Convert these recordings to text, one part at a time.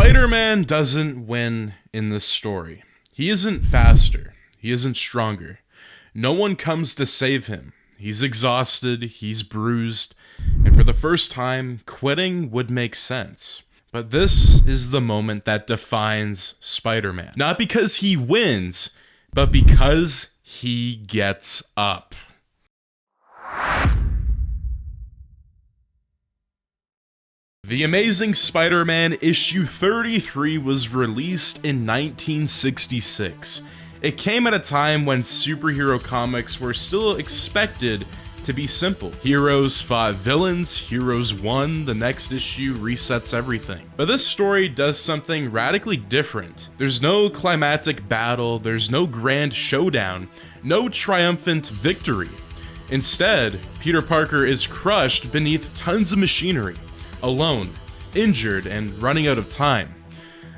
Spider-Man doesn't win in this story. He isn't faster. He isn't stronger. No one comes to save him. He's exhausted, he's bruised, and for the first time, quitting would make sense. But this is the moment that defines Spider-Man. Not because he wins, but because he gets up. The Amazing Spider-Man issue 33 was released in 1966. It came at a time when superhero comics were still expected to be simple. Heroes fought villains, heroes won, the next issue resets everything. But this story does something radically different. There's no climactic battle, there's no grand showdown, no triumphant victory. Instead, Peter Parker is crushed beneath tons of machinery, alone, injured, and running out of time.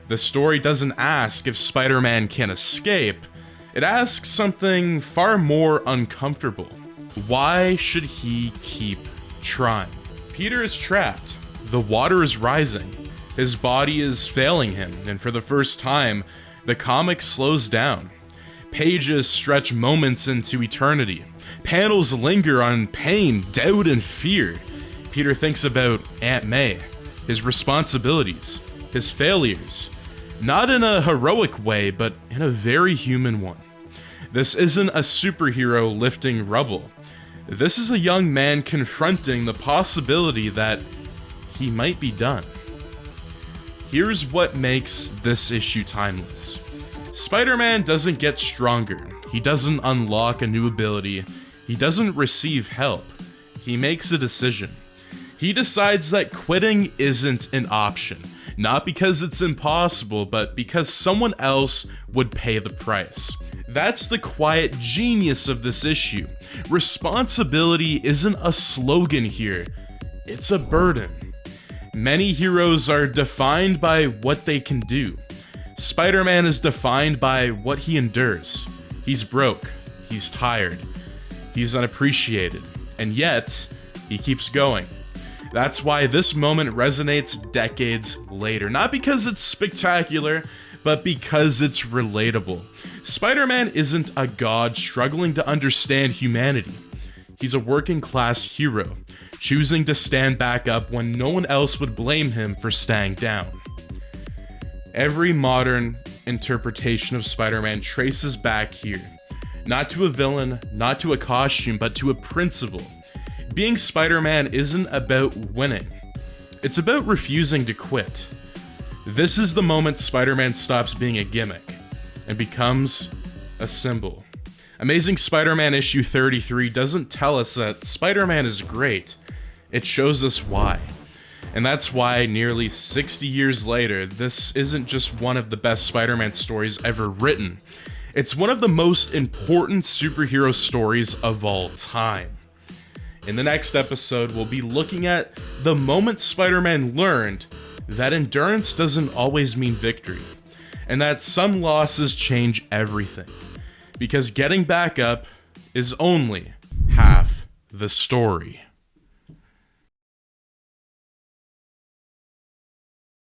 The story doesn't ask if Spider-Man can escape, it asks something far more uncomfortable. Why should he keep trying? Peter is trapped. The water is rising. His body is failing him, and for the first time, the comic slows down. Pages stretch moments into eternity. Panels linger on pain, doubt, and fear. Peter thinks about Aunt May, his responsibilities, his failures. Not in a heroic way, but in a very human one. This isn't a superhero lifting rubble. This is a young man confronting the possibility that he might be done. Here's what makes this issue timeless. Spider-Man doesn't get stronger. He doesn't unlock a new ability. He doesn't receive help. He makes a decision. He decides that quitting isn't an option. Not because it's impossible, but because someone else would pay the price. That's the quiet genius of this issue. Responsibility isn't a slogan here, it's a burden. Many heroes are defined by what they can do. Spider-Man is defined by what he endures. He's broke, he's tired, he's unappreciated, and yet, he keeps going. That's why this moment resonates decades later. Not because it's spectacular, but because it's relatable. Spider-Man isn't a god struggling to understand humanity. He's a working class hero, choosing to stand back up when no one else would blame him for staying down. Every modern interpretation of Spider-Man traces back here. Not to a villain, not to a costume, but to a principle. Being Spider-Man isn't about winning. It's about refusing to quit. This is the moment Spider-Man stops being a gimmick and becomes a symbol. Amazing Spider-Man issue 33 doesn't tell us that Spider-Man is great. It shows us why. And that's why nearly 60 years later, this isn't just one of the best Spider-Man stories ever written. It's one of the most important superhero stories of all time. In the next episode, we'll be looking at the moment Spider-Man learned that endurance doesn't always mean victory, and that some losses change everything, because getting back up is only half the story.